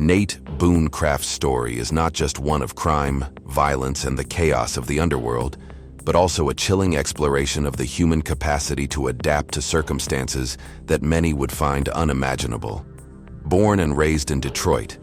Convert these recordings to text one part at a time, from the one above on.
Nate Boone Craft's story is not just one of crime, violence, and the chaos of the underworld, but also a chilling exploration of the human capacity to adapt to circumstances that many would find unimaginable. Born and raised in Detroit,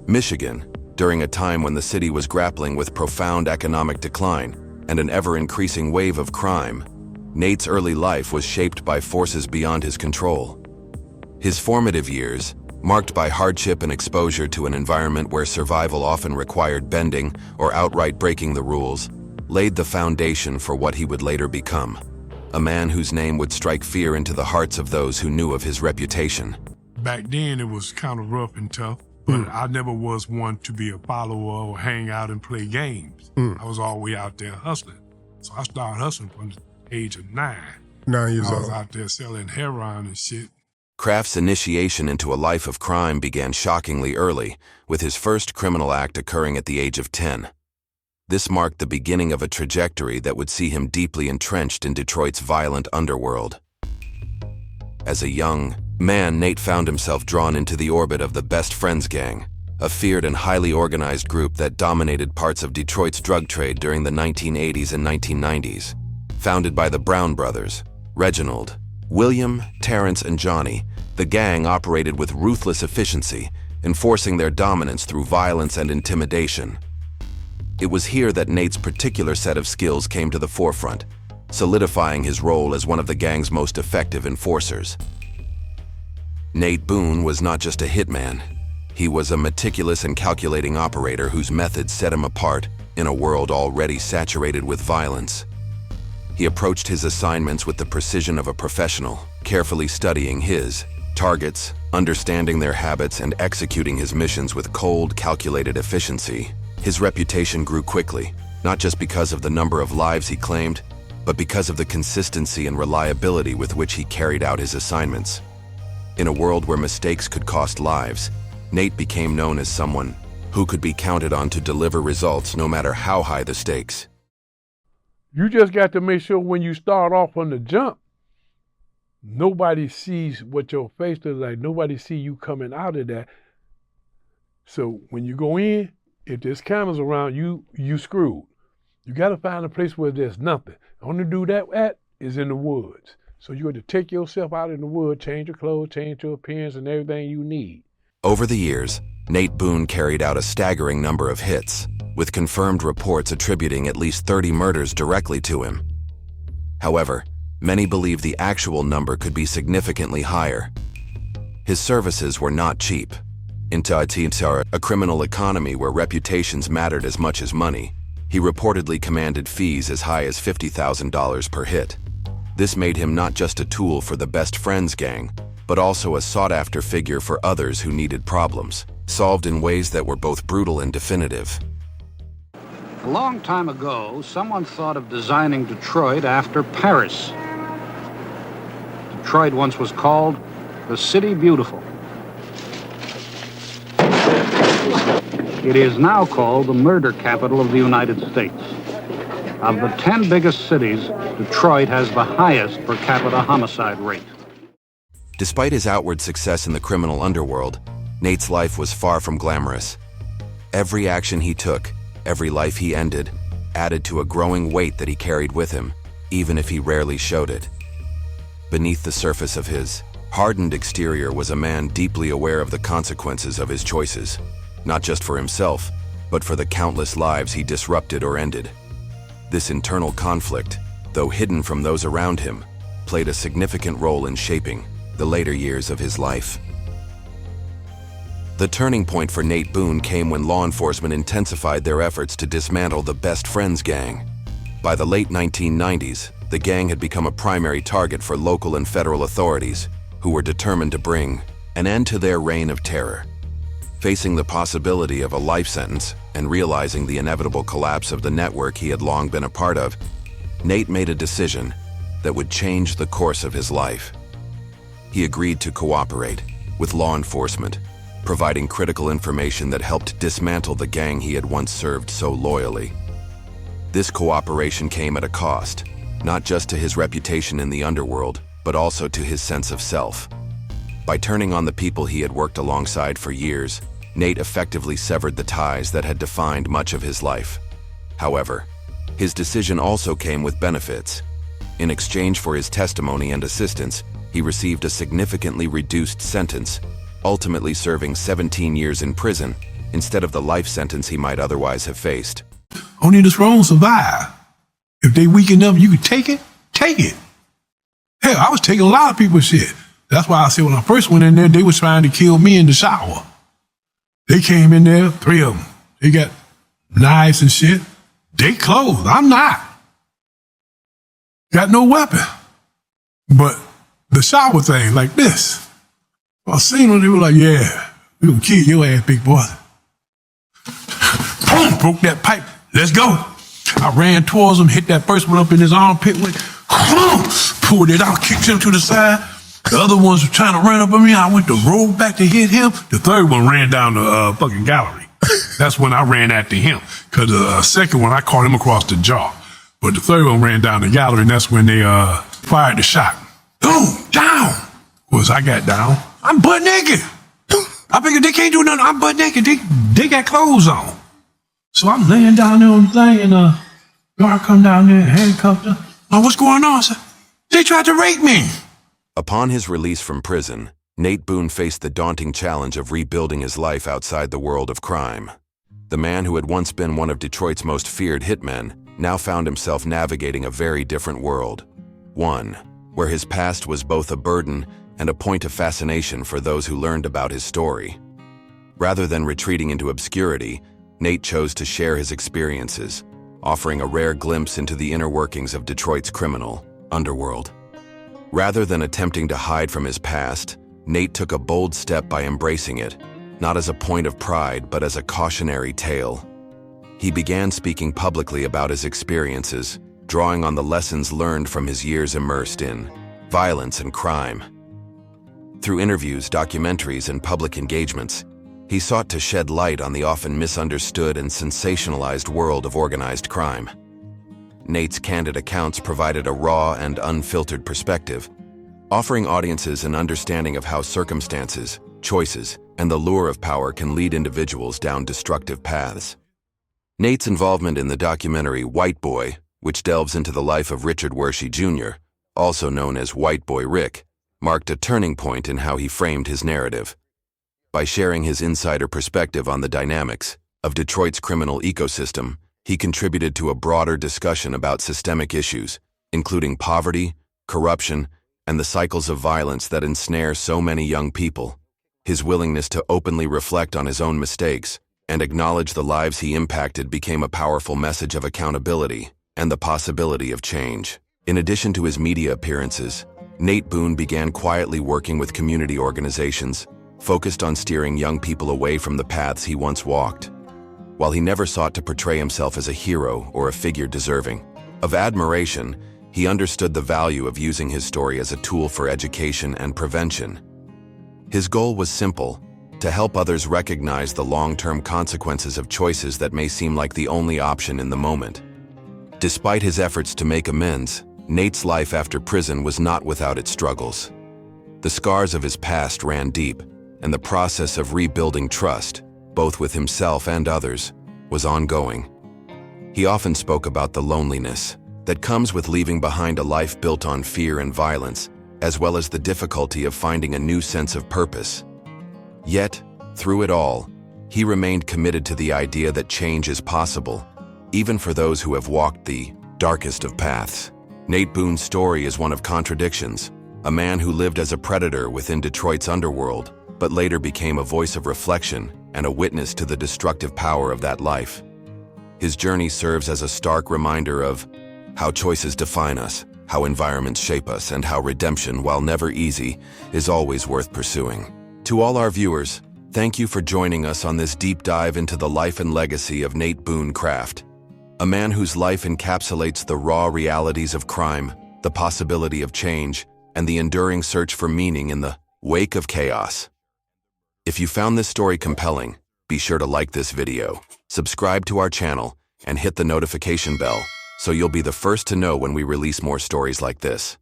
Michigan, during a time when the city was grappling with profound economic decline and an ever-increasing wave of crime, Nate's early life was shaped by forces beyond his control. His formative years, marked by hardship and exposure to an environment where survival often required bending or outright breaking the rules, laid the foundation for what he would later become, a man whose name would strike fear into the hearts of those who knew of his reputation. Back then, it was kind of rough and tough, but I never was one to be a follower or hang out and play games. I was always out there hustling. So I started hustling from the age of 9. 9 years old. I was out there selling heroin and shit. Craft's initiation into a life of crime began shockingly early, with his first criminal act occurring at the age of 10. This marked the beginning of a trajectory that would see him deeply entrenched in Detroit's violent underworld. As a young man, Nate found himself drawn into the orbit of the Best Friends gang, a feared and highly organized group that dominated parts of Detroit's drug trade during the 1980s and 1990s. Founded by the Brown brothers, Reginald, William, Terrence, and Johnny, the gang operated with ruthless efficiency, enforcing their dominance through violence and intimidation. It was here that Nate's particular set of skills came to the forefront, solidifying his role as one of the gang's most effective enforcers. Nate Boone was not just a hitman. He was a meticulous and calculating operator whose methods set him apart in a world already saturated with violence. He approached his assignments with the precision of a professional, carefully studying his targets, understanding their habits, and executing his missions with cold, calculated efficiency. His reputation grew quickly, not just because of the number of lives he claimed, but because of the consistency and reliability with which he carried out his assignments. In a world where mistakes could cost lives, Nate became known as someone who could be counted on to deliver results no matter how high the stakes. You just got to make sure when you start off on the jump, nobody sees what your face looks like. Nobody see you coming out of that. So when you go in, if there's cameras around you, you screwed. You got to find a place where there's nothing. The only do that at is in the woods. So you got to take yourself out in the woods, change your clothes, change your appearance, and everything you need. Over the years, Nate Boone carried out a staggering number of hits, with confirmed reports attributing at least 30 murders directly to him. However, many believe the actual number could be significantly higher. His services were not cheap. In a criminal economy where reputations mattered as much as money, he reportedly commanded fees as high as $50,000 per hit. This made him not just a tool for the Best Friends gang, but also a sought-after figure for others who needed problems, solved in ways that were both brutal and definitive. A long time ago, someone thought of designing Detroit after Paris. Detroit once was called the City Beautiful. It is now called the murder capital of the United States. Of the 10 biggest cities, Detroit has the highest per capita homicide rate. Despite his outward success in the criminal underworld, Nate's life was far from glamorous. Every action he took, every life he ended, added to a growing weight that he carried with him, even if he rarely showed it. Beneath the surface of his hardened exterior was a man deeply aware of the consequences of his choices, not just for himself, but for the countless lives he disrupted or ended. This internal conflict, though hidden from those around him, played a significant role in shaping the later years of his life. The turning point for Nate Boone came when law enforcement intensified their efforts to dismantle the Best Friends gang. By the late 1990s, the gang had become a primary target for local and federal authorities, who were determined to bring an end to their reign of terror. Facing the possibility of a life sentence and realizing the inevitable collapse of the network he had long been a part of, Nate made a decision that would change the course of his life. He agreed to cooperate with law enforcement, providing critical information that helped dismantle the gang he had once served so loyally. This cooperation came at a cost, not just to his reputation in the underworld, but also to his sense of self. By turning on the people he had worked alongside for years, Nate effectively severed the ties that had defined much of his life. However, his decision also came with benefits. In exchange for his testimony and assistance, he received a significantly reduced sentence, ultimately serving 17 years in prison instead of the life sentence he might otherwise have faced. Only the strong survive. If they weak enough, you can take it, take it. Hell, I was taking a lot of people's shit. That's why I said when I first went in there, they was trying to kill me in the shower. They came in there, 3 of them. They got knives and shit. They closed. I'm not. Got no weapon. But the shower thing, like this. I seen them, they were like, yeah, we gonna kill your ass, big boy. Boom, broke that pipe. Let's go. I ran towards him, hit that first one up in his armpit, went, pulled it out, kicked him to the side. The other ones were trying to run up on me. I went to roll back to hit him. The third one ran down the fucking gallery. That's when I ran after him. Because the second one, I caught him across the jaw. But the third one ran down the gallery, and that's when they fired the shot. Boom, down. Of course, I got down. I'm butt naked. I figured they can't do nothing. I'm butt naked. They got clothes on. So I'm laying down there on the thing, and guard come down there and handcuffed her. Oh, what's going on? Sir? They tried to rape me. Upon his release from prison, Nateboone faced the daunting challenge of rebuilding his life outside the world of crime. The man who had once been one of Detroit's most feared hitmen now found himself navigating a very different world. One where his past was both a burden and a point of fascination for those who learned about his story. Rather than retreating into obscurity, Nate chose to share his experiences, offering a rare glimpse into the inner workings of Detroit's criminal underworld. Rather than attempting to hide from his past, Nate took a bold step by embracing it, not as a point of pride, but as a cautionary tale. He began speaking publicly about his experiences, drawing on the lessons learned from his years immersed in violence and crime. Through interviews, documentaries, and public engagements, he sought to shed light on the often misunderstood and sensationalized world of organized crime. Nate's candid accounts provided a raw and unfiltered perspective, offering audiences an understanding of how circumstances, choices, and the lure of power can lead individuals down destructive paths. Nate's involvement in the documentary White Boy, which delves into the life of Richard Wershe Jr., also known as White Boy Rick, marked a turning point in how he framed his narrative. By sharing his insider perspective on the dynamics of Detroit's criminal ecosystem, he contributed to a broader discussion about systemic issues, including poverty, corruption, and the cycles of violence that ensnare so many young people. His willingness to openly reflect on his own mistakes and acknowledge the lives he impacted became a powerful message of accountability and the possibility of change. In addition to his media appearances, Nateboone began quietly working with community organizations, focused on steering young people away from the paths he once walked. While he never sought to portray himself as a hero or a figure deserving of admiration, he understood the value of using his story as a tool for education and prevention. His goal was simple: to help others recognize the long-term consequences of choices that may seem like the only option in the moment. Despite his efforts to make amends, Nate's life after prison was not without its struggles. The scars of his past ran deep, and the process of rebuilding trust, both with himself and others, was ongoing. He often spoke about the loneliness that comes with leaving behind a life built on fear and violence, as well as the difficulty of finding a new sense of purpose. Yet, through it all, he remained committed to the idea that change is possible, even for those who have walked the darkest of paths. Nateboone's story is one of contradictions, a man who lived as a predator within Detroit's underworld, but later became a voice of reflection and a witness to the destructive power of that life. His journey serves as a stark reminder of how choices define us, how environments shape us, and how redemption, while never easy, is always worth pursuing. To all our viewers, thank you for joining us on this deep dive into the life and legacy of Nateboone Craft, a man whose life encapsulates the raw realities of crime, the possibility of change, and the enduring search for meaning in the wake of chaos. If you found this story compelling, be sure to like this video, subscribe to our channel, and hit the notification bell so you'll be the first to know when we release more stories like this.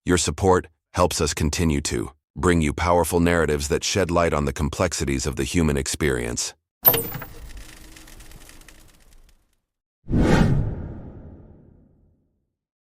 Your support helps us continue to bring you powerful narratives that shed light on the complexities of the human experience.